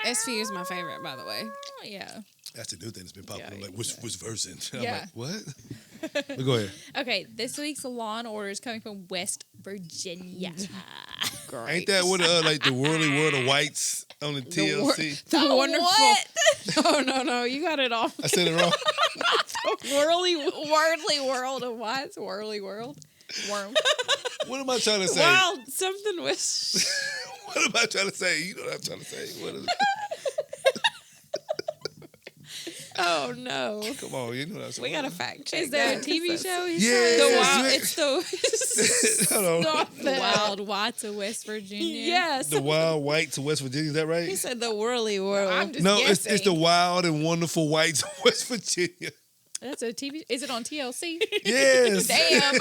SV is my favorite, by the way. Oh, yeah. That's the new thing that's been popular. Yeah, I'm like, which version? I'm Yeah. like, what? But go ahead. Okay, this week's Law and Order is coming from West Virginia. Great. Ain't that what like the Whirly World of Whites on the TLC? The wonderful. What? No, you got it off. I said it wrong. Worldly world of Whites. Whirly world. Worm. What am I trying to say? Wow, something was. What am I trying to say? You know what I'm trying to say. What is it? Oh no. Come on, you know what I'm saying. We got to fact check. Is there a that. TV show? Yeah. The wild, it's Hold on. the Wild Whites of West Virginia. Yes. The Wild Whites of West Virginia, is that right? He said the whirly world. I'm just No, guessing. it's the Wild and Wonderful Whites of West Virginia. That's a TV. Is it on TLC? Yes. Damn.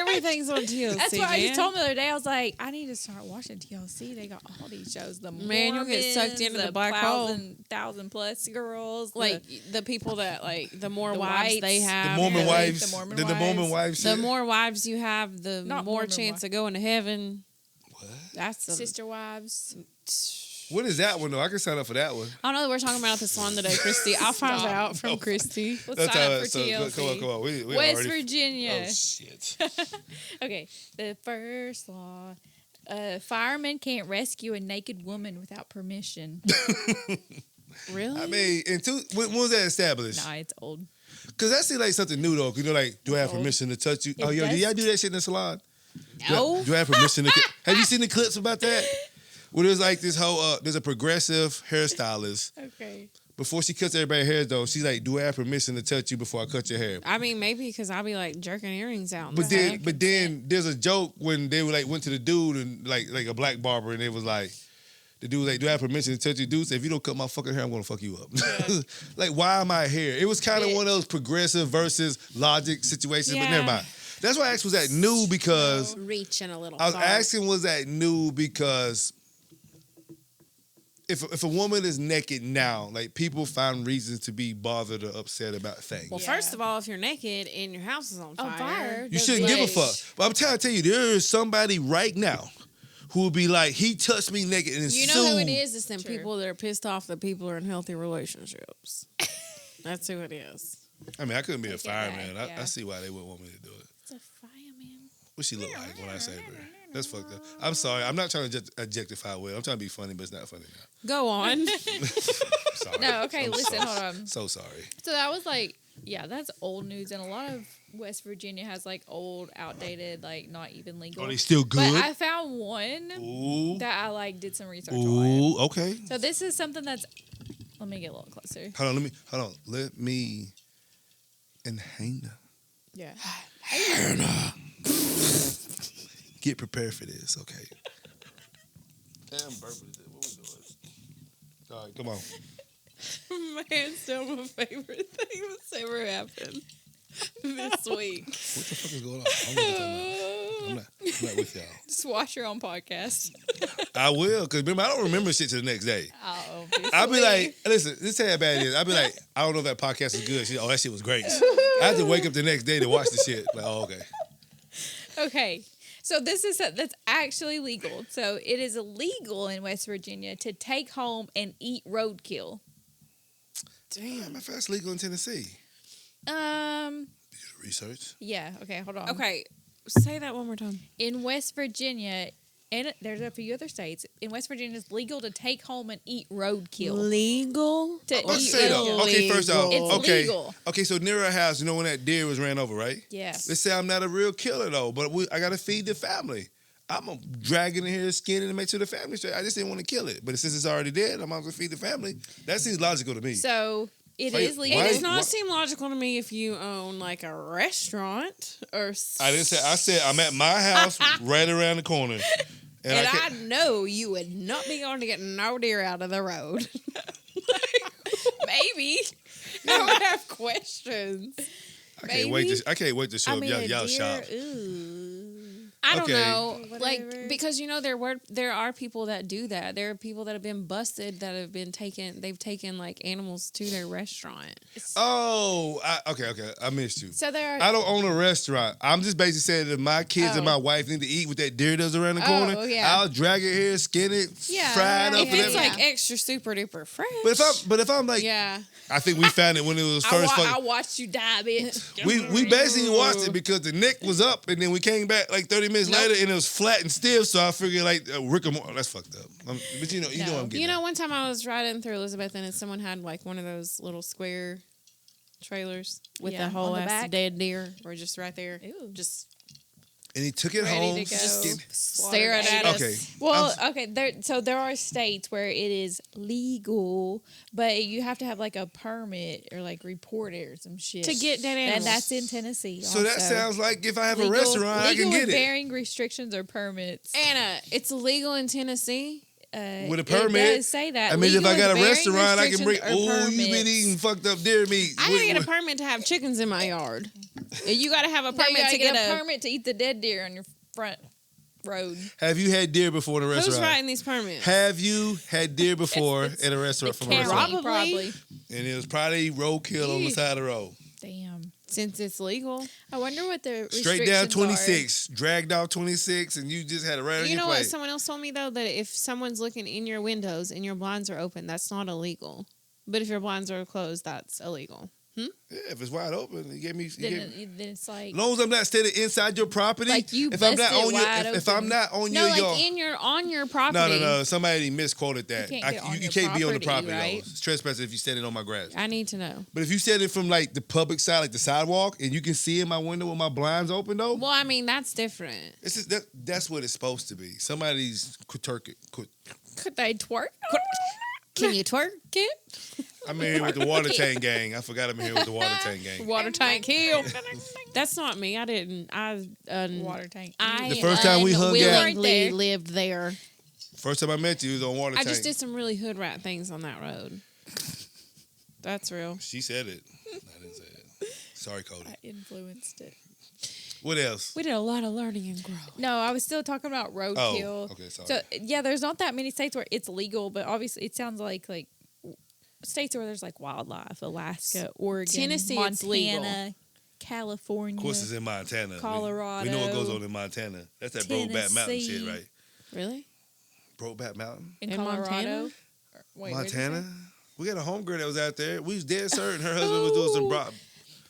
Everything's on TLC. That's what I just man. told me the other day. I was like, I need to start watching TLC. They got all these shows. The Man, you'll get sucked Mormons, into the black hole. 1,000 plus girls. Like the people that the more the wives whites, they The have, Mormon Yeah, wives. the Mormon The Mormon wives. the shit? more wives you have, the Not more Mormon chance wives. of going to heaven. What? That's the Sister Wives. What is that one though? I can sign up for that one. I don't know. We're talking about the salon today, Christy. I'll find Stop. out from Christy. Let's sign up for so, TLC. come on. We West already. Virginia. Oh shit. Okay, the first law. Firemen can't rescue a naked woman without permission. Really? I mean, when was that established? Nah, it's old. Because that seems like something new though. You know, like, do I have Oh. permission to touch you? It Oh, yo, do does. y'all do that shit in the salon? No. Do I have permission to? Have you seen the clips about that? Where there's like this whole, there's a progressive hairstylist. Okay. Before she cuts everybody's hair though, she's like, do I have permission to touch you before I cut your hair? I mean, maybe because I'll be like jerking earrings out. But then there's a joke when they were like went to the dude and like a black barber and it was like the dude was like, do I have permission to touch you? Dude said, if you don't cut my fucking hair, I'm gonna fuck you up. Like, why am I here? It was kind of one of those progressive versus logic situations, but Yeah. never mind. That's why I asked, was that new because reaching a little. I was far. asking, was that new because if a woman is naked now, like people find reasons to be bothered or upset about things. Well, Yeah. first of all, if you're naked and your house is on fire, You shouldn't give a fuck. But I'm trying to tell you, there is somebody right now who will be like, he touched me naked and you sued. know who it is? It's them True. people that are pissed off that people are in healthy relationships. That's who it is. I mean, I couldn't be a Take it back, fireman. yeah. I see why they wouldn't want me to do it. It's a fireman. What she look like when I say her? That's fucked up. I'm sorry. I'm not trying to objectify Will. I'm trying to be funny, but it's not funny now. Go on. Sorry. No, okay, I'm listen, so- hold on. So sorry. So that was like, yeah, that's old news, and a lot of West Virginia has like old, outdated, like not even legal. Are they still good? But I found one Ooh. that I like did some research on. Ooh, okay. So this is something that's. Let me get a little closer. Hold on. Let me and Hanna. Yeah. Hanna. Get prepared for this, okay? Damn, burping. What we doing? All right, come on. Man, still my favorite thing that's ever happened this week. What the fuck is going on? I'm not with y'all. Just watch your own podcast. I will, because remember, I don't remember shit till the next day. Oh, I'll be like, listen, this is how bad it is. I'll be like, I don't know if that podcast is good. She's, oh, that shit was great. I have to wake up the next day to watch the shit. Like, oh, okay. Okay. So this is that's actually legal. So it is illegal in West Virginia to take home and eat roadkill. Damn, if that's legal in Tennessee. Research. Yeah. Okay. Hold on. Okay, say that one more time. In West Virginia, and there's a few other states. In West Virginia, it's legal to take home and eat roadkill. Legal? To Let's eat say though. roadkill. Okay, first off, It's okay, legal. okay. So near our house, you know when that deer was ran over, right? Yeah. Let's say I'm not a real killer though, but I gotta feed the family. I'm gonna drag it in here, skin it, and make sure the family's straight. I just didn't want to kill it, but since it's already dead, I'm gonna feed the family. That seems logical to me. So it Wait, is legal. It why- does not why- seem logical to me if you own like a restaurant or. I didn't say. I said I'm at my house, right around the corner, And I I can't- know you would not be going to get no deer out of the road. Maybe. I would have questions. I can't wait to show up. Y'all deer, shocked. ooh. I don't Okay. know, Whatever. like because there are people that do that. There are people that have been busted that have been taken. They've taken like animals to their restaurant. Oh, okay. I missed you. So there are. I don't own a restaurant. I'm just basically saying that my kids and my wife need to eat what that deer does around the corner. Yeah. I'll drag it here, skin it, Yeah, fry it up. If it's whatever. like extra super duper fresh. But if I'm like, yeah, I think we found it when it was first. I watched you die, bitch. We basically watched it because the neck was up, and then we came back like 30 minutes later, and it was flat and stiff. So I figured like Rick and Morty, that's fucked up. But you know what I'm getting. one time I was riding through Elizabeth, and someone had like one of those little square trailers with Yeah, a whole on the ass back. dead deer, or just right there, Ew. just And he took it Ready home. to go. staring at us. Okay. Well, okay. There are states where it is legal, but you have to have like a permit or like report it or some shit To get dead animals. And that's in Tennessee. So that also. sounds like if I have legal, a restaurant, I can legal get with it. varying restrictions or permits. Anna, it's illegal in Tennessee. With a permit. It does say that. I mean, if Legal I got a with varying restaurant, I can bring. restrictions or Oh, you've been permits. eating fucked up deer meat. I gotta get a permit to have chickens in my yard. You gotta have a No, you permit gotta to get a. permit to eat the dead deer on your front road. Have you had deer before in a Who's restaurant? writing these permits? Have you had deer before at a restaurant from a County, restaurant? Probably. And it was probably roadkill on the side of the road. Damn. Since it's legal. I wonder what the Straight down restrictions 26, dragged out 26, and you just had it right on You your know plate. what? Someone else told me though that if someone's looking in your windows and your blinds are open, that's not illegal. But if your blinds are closed, that's illegal. Yeah, if it's wide open, you gave me. Then it's like As long as I'm not standing inside your property, Like you if I'm not busted on your, wide if I'm open. not on No, your like yard. on your property. No. Somebody misquoted that. You can't get on you your can't be on the property, property, right? though. It's trespassing if you're standing on my grass. I need to know. But if you standing from like the public side, like the sidewalk, and you can see in my window with my blinds open though, Well, I mean that's different. it's just, that's what it's supposed to be. Somebody's could they twerk? Can you twerk it? I'm here with the water tank gang. I forgot I'm here with the water tank gang. Water tank hill. That's not me. I didn't. Water tank. I The first time we hung out- unwillingly Right there. lived there. First time I met you was on water I tank. just did some really hood rat things on that road. That's real. She said it. I didn't say it. Sorry, Cody. I influenced it. What else? We did a lot of learning and growth. No, I was still talking about roadkill. Oh, okay, sorry. So yeah, there's not that many states where it's legal, but obviously it sounds like states where there's like wildlife, Alaska, Oregon, Tennessee, Montana, it's legal. California. Of course, it's in Montana. Colorado, We know what goes on in Montana. That's that Brokeback Mountain shit, Tennessee. right? Really? Brokeback Mountain? in in Colorado. Montana? Wait, where'd you say? Montana? We got a homegirl that was out there. We was dead certain her husband was doing some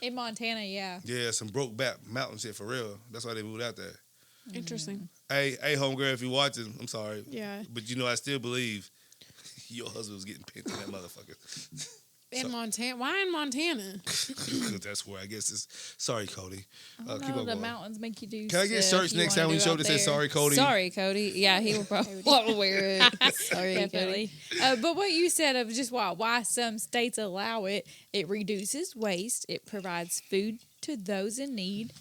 In Montana, yeah. some Brokeback Mountain shit for real. That's why they moved out there. Interesting. Hey, homegirl, if you're watching, I'm sorry. Yeah. But you know, I still believe your husband was getting pinned to that motherfucker. In Montana? Why in Montana? Because that's where I guess it's. Sorry, Cody. I Keep don't know, on the going. mountains make you do Can I get stuff shirts you next wanna time we do show out that says there. sorry, Cody? Sorry, Cody. Yeah, he will probably wear it. Sorry, Definitely. Cody. But what you said of just why some states allow it, it reduces waste, it provides food to those in need,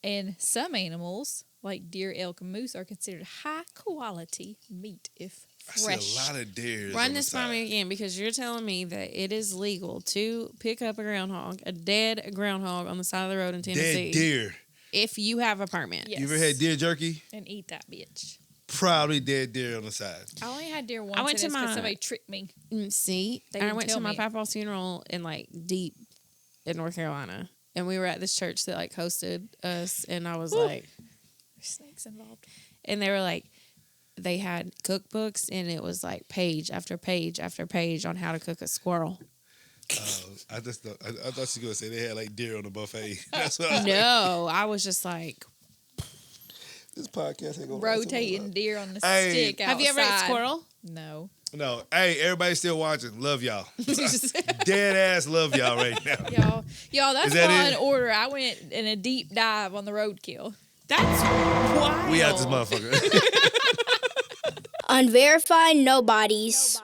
and some animals, like deer, elk, and moose, are considered high quality meat if I fresh. see a lot of deers. Run on the this by side. me again because you're telling me that it is legal to pick up a groundhog, a dead groundhog on the side of the road in Tennessee. Dead deer. If you have a permit. Yes. You ever had deer jerky? And eat that bitch. Probably dead deer on the side. I only had deer once. I went to because my- somebody tricked me. See, They I didn't went tell to my me. papa's funeral in like deep in North Carolina, and we were at this church that like hosted us, and I was like, There's snakes involved. and they were like, they had cookbooks, and it was like page after page after page on how to cook a squirrel. I thought she was gonna say they had like deer on the buffet. That's what I was like. No, I was just like, This podcast ain't gonna Rotating deer on the Hey. stick outside. have you ever ate squirrel? No. No, hey, everybody still watching. Love y'all. Dead ass love y'all right now. Y'all, that's Is that Law it? and Order. I went in a deep dive on the roadkill. That's wild. We out this motherfucker. Unverified Nobodies.